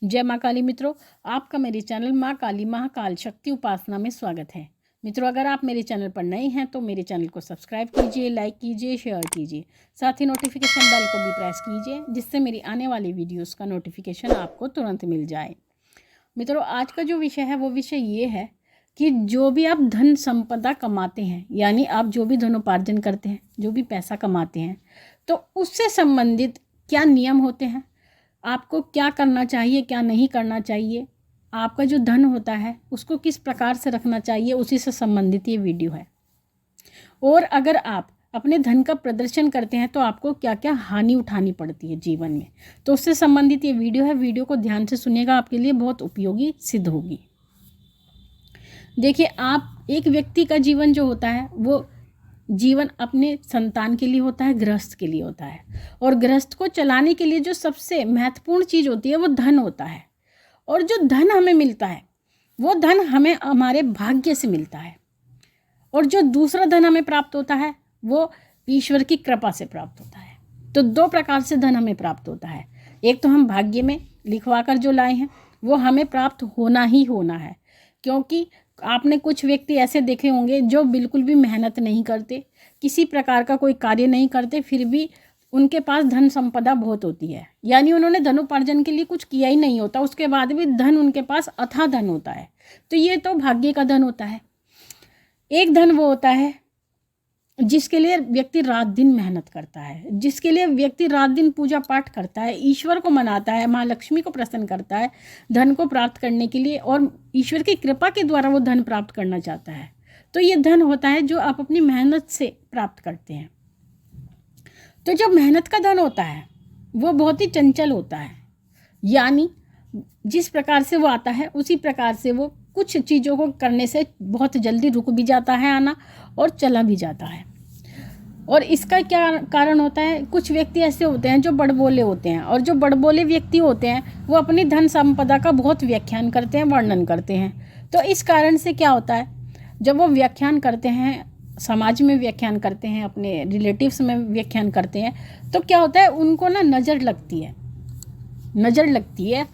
जय माँ काली मित्रों, आपका मेरे चैनल माँ काली महाकाल शक्ति उपासना में स्वागत है। मित्रों, अगर आप मेरे चैनल पर नए हैं तो मेरे चैनल को सब्सक्राइब कीजिए, लाइक कीजिए, शेयर कीजिए। साथ ही नोटिफिकेशन बेल को भी प्रेस कीजिए, जिससे मेरी आने वाली वीडियोस का नोटिफिकेशन आपको तुरंत मिल जाए। मित्रों, आज का जो विषय है वो विषय ये है कि जो भी आप धन संपदा कमाते हैं, यानी आप जो भी धनोपार्जन करते हैं, जो भी पैसा कमाते हैं, तो उससे संबंधित क्या नियम होते हैं, आपको क्या करना चाहिए, क्या नहीं करना चाहिए, आपका जो धन होता है उसको किस प्रकार से रखना चाहिए, उसी से संबंधित ये वीडियो है। और अगर आप अपने धन का प्रदर्शन करते हैं तो आपको क्या क्या हानि उठानी पड़ती है जीवन में, तो उससे संबंधित ये वीडियो है। वीडियो को ध्यान से सुनिएगा, आपके लिए बहुत उपयोगी सिद्ध होगी। देखिए, आप एक व्यक्ति का जीवन जो होता है वो जीवन अपने संतान के लिए होता है, गृहस्थ के लिए होता है। और गृहस्थ को चलाने के लिए जो सबसे महत्वपूर्ण चीज़ होती है वो धन होता है। और जो धन हमें मिलता है वो धन हमें हमारे भाग्य से मिलता है। और जो दूसरा धन हमें प्राप्त होता है वो ईश्वर की कृपा से प्राप्त होता है। तो दो प्रकार से धन हमें प्राप्त होता है। एक तो हम भाग्य में लिखवा कर जो लाए हैं वो हमें प्राप्त होना ही होना है, क्योंकि आपने कुछ व्यक्ति ऐसे देखे होंगे जो बिल्कुल भी मेहनत नहीं करते, किसी प्रकार का कोई कार्य नहीं करते, फिर भी उनके पास धन संपदा बहुत होती है। यानी उन्होंने धनोपार्जन के लिए कुछ किया ही नहीं होता, उसके बाद भी धन उनके पास अथाह धन होता है। तो ये तो भाग्य का धन होता है। एक धन वो होता है जिसके लिए व्यक्ति रात दिन मेहनत करता है, जिसके लिए व्यक्ति रात दिन पूजा पाठ करता है, ईश्वर को मनाता है, माँ लक्ष्मी को प्रसन्न करता है धन को प्राप्त करने के लिए, और ईश्वर की कृपा के द्वारा वो धन प्राप्त करना चाहता है। तो ये धन होता है जो आप अपनी मेहनत से प्राप्त करते हैं। तो जो मेहनत का धन होता है वो बहुत ही चंचल होता है, यानी जिस प्रकार से वो आता है उसी प्रकार से वो कुछ चीज़ों को करने से बहुत जल्दी रुक भी जाता है आना, और चला भी जाता है। और इसका क्या कारण होता है, कुछ व्यक्ति ऐसे होते हैं जो बड़बोले होते हैं, और जो बड़बोले व्यक्ति होते हैं वो अपनी धन संपदा का बहुत व्याख्यान करते हैं, वर्णन करते हैं। तो इस कारण से क्या होता है, जब वो व्याख्यान करते हैं, समाज में व्याख्यान करते हैं, अपने रिलेटिव्स में व्याख्यान करते हैं, तो क्या होता है उनको ना नज़र लगती है,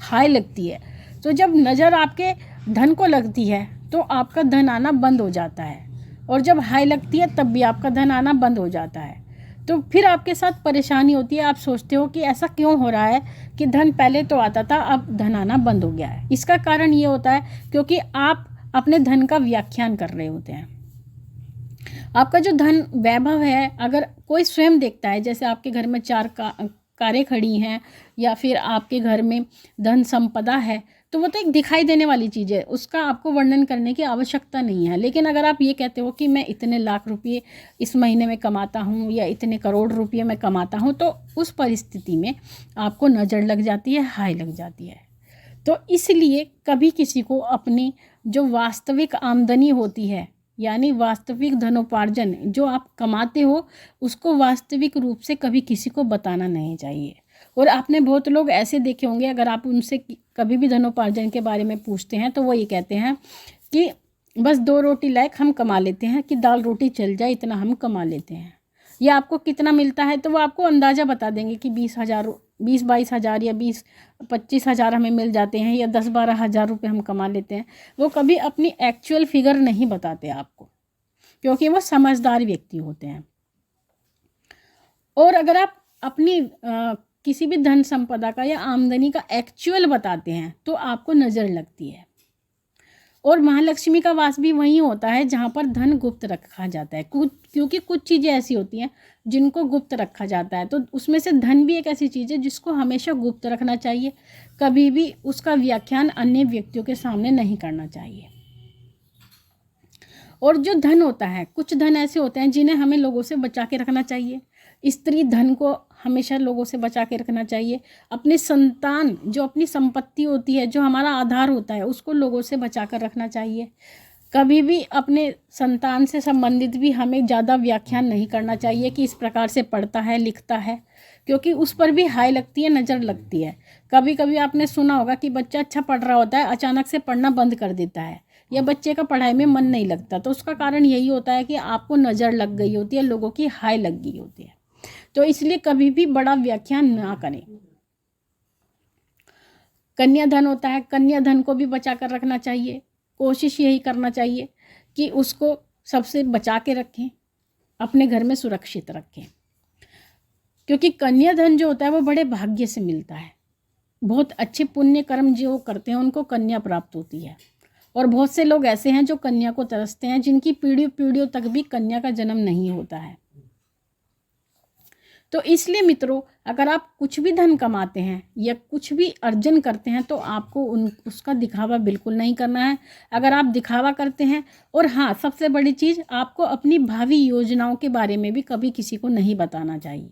हाय लगती है। तो जब नज़र आपके धन को लगती है तो आपका धन आना बंद हो जाता है, और जब हाय लगती है तब भी आपका धन आना बंद हो जाता है। तो फिर आपके साथ परेशानी होती है, आप सोचते हो कि ऐसा क्यों हो रहा है कि धन पहले तो आता था, अब धन आना बंद हो गया है। इसका कारण ये होता है क्योंकि आप अपने धन का व्याख्यान कर रहे होते हैं। आपका जो धन वैभव है, अगर कोई स्वयं देखता है, जैसे आपके घर में चार कारें खड़ी हैं या फिर आपके घर में धन संपदा है, तो वो तो एक दिखाई देने वाली चीज़ है, उसका आपको वर्णन करने की आवश्यकता नहीं है। लेकिन अगर आप ये कहते हो कि मैं इतने लाख रुपये इस महीने में कमाता हूँ या इतने करोड़ रुपये में कमाता हूँ, तो उस परिस्थिति में आपको नज़र लग जाती है, हाय लग जाती है। तो इसलिए कभी किसी को अपनी जो वास्तविक आमदनी होती है, यानी वास्तविक धनोपार्जन जो आप कमाते हो, उसको वास्तविक रूप से कभी किसी को बताना नहीं चाहिए। और आपने बहुत लोग ऐसे देखे होंगे, अगर आप उनसे कभी भी धनोपार्जन के बारे में पूछते हैं तो वो ये कहते हैं कि बस 2 रोटी लायक हम कमा लेते हैं, कि दाल रोटी चल जाए इतना हम कमा लेते हैं। या आपको कितना मिलता है तो वो आपको अंदाज़ा बता देंगे कि 20-22 हज़ार या 20-25 हज़ार हमें मिल जाते हैं, या 10-12 हज़ार रुपये हम कमा लेते हैं। वो कभी अपनी एक्चुअल फिगर नहीं बताते आपको, क्योंकि वो समझदार व्यक्ति होते हैं। और अगर आप अपनी किसी भी धन संपदा का या आमदनी का एक्चुअल बताते हैं तो आपको नज़र लगती है। और महालक्ष्मी का वास भी वहीं होता है जहाँ पर धन गुप्त रखा जाता है, क्योंकि कुछ चीज़ें ऐसी होती हैं जिनको गुप्त रखा जाता है। तो उसमें से धन भी एक ऐसी चीज़ है जिसको हमेशा गुप्त रखना चाहिए, कभी भी उसका व्याख्यान अन्य व्यक्तियों के सामने नहीं करना चाहिए। और जो धन होता है, कुछ धन ऐसे होते हैं जिन्हें हमें लोगों से बचा के रखना चाहिए। स्त्री धन को हमेशा लोगों से बचा के रखना चाहिए। अपनी संतान जो अपनी संपत्ति होती है, जो हमारा आधार होता है, उसको लोगों से बचा कर रखना चाहिए। कभी भी अपने संतान से संबंधित भी हमें ज़्यादा व्याख्यान नहीं करना चाहिए कि इस प्रकार से पढ़ता है, लिखता है, क्योंकि उस पर भी हाय लगती है, नज़र लगती है। कभी कभी आपने सुना होगा कि बच्चा अच्छा पढ़ रहा होता है, अचानक से पढ़ना बंद कर देता है, या बच्चे का पढ़ाई में मन नहीं लगता, तो उसका कारण यही होता है कि आपको नज़र लग गई होती है, लोगों की हाय लग गई होती है। तो इसलिए कभी भी बड़ा व्याख्यान ना करें। कन्या धन होता है, कन्या धन को भी बचा कर रखना चाहिए। कोशिश यही करना चाहिए कि उसको सबसे बचा के रखें, अपने घर में सुरक्षित रखें, क्योंकि कन्या धन जो होता है वो बड़े भाग्य से मिलता है। बहुत अच्छे पुण्य कर्म जो करते हैं उनको कन्या प्राप्त होती है। और बहुत से लोग ऐसे हैं जो कन्या को तरसते हैं, जिनकी पीढ़ियों पीढ़ियों तक भी कन्या का जन्म नहीं होता है। तो इसलिए मित्रों, अगर आप कुछ भी धन कमाते हैं या कुछ भी अर्जन करते हैं तो आपको उसका दिखावा बिल्कुल नहीं करना है। अगर आप दिखावा करते हैं, और हाँ, सबसे बड़ी चीज़, आपको अपनी भावी योजनाओं के बारे में भी कभी किसी को नहीं बताना चाहिए।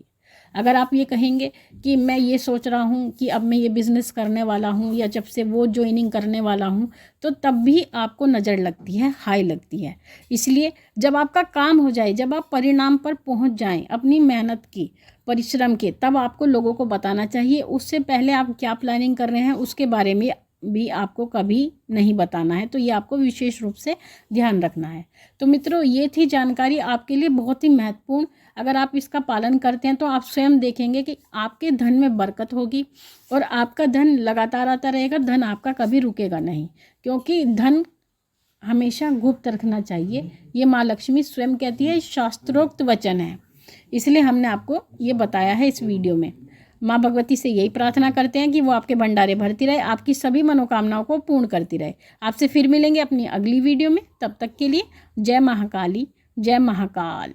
अगर आप ये कहेंगे कि मैं ये सोच रहा हूँ कि अब मैं ये बिज़नेस करने वाला हूँ या जब से वो ज्वाइनिंग करने वाला हूँ, तो तब भी आपको नज़र लगती है, हाई लगती है। इसलिए जब आपका काम हो जाए, जब आप परिणाम पर पहुँच जाएं अपनी मेहनत की, परिश्रम के, तब आपको लोगों को बताना चाहिए। उससे पहले आप क्या प्लानिंग कर रहे हैं उसके बारे में भी आपको कभी नहीं बताना है। तो ये आपको विशेष रूप से ध्यान रखना है। तो मित्रों, ये थी जानकारी आपके लिए बहुत ही महत्वपूर्ण। अगर आप इसका पालन करते हैं तो आप स्वयं देखेंगे कि आपके धन में बरकत होगी और आपका धन लगातार आता रहेगा। धन आपका कभी रुकेगा नहीं, क्योंकि धन हमेशा गुप्त रखना चाहिए। ये माँ लक्ष्मी स्वयं कहती है, शास्त्रोक्त वचन है, इसलिए हमने आपको ये बताया है इस वीडियो में। माँ भगवती से यही प्रार्थना करते हैं कि वो आपके भंडारे भरती रहे, आपकी सभी मनोकामनाओं को पूर्ण करती रहे। आपसे फिर मिलेंगे अपनी अगली वीडियो में। तब तक के लिए जय महाकाली, जय महाकाल।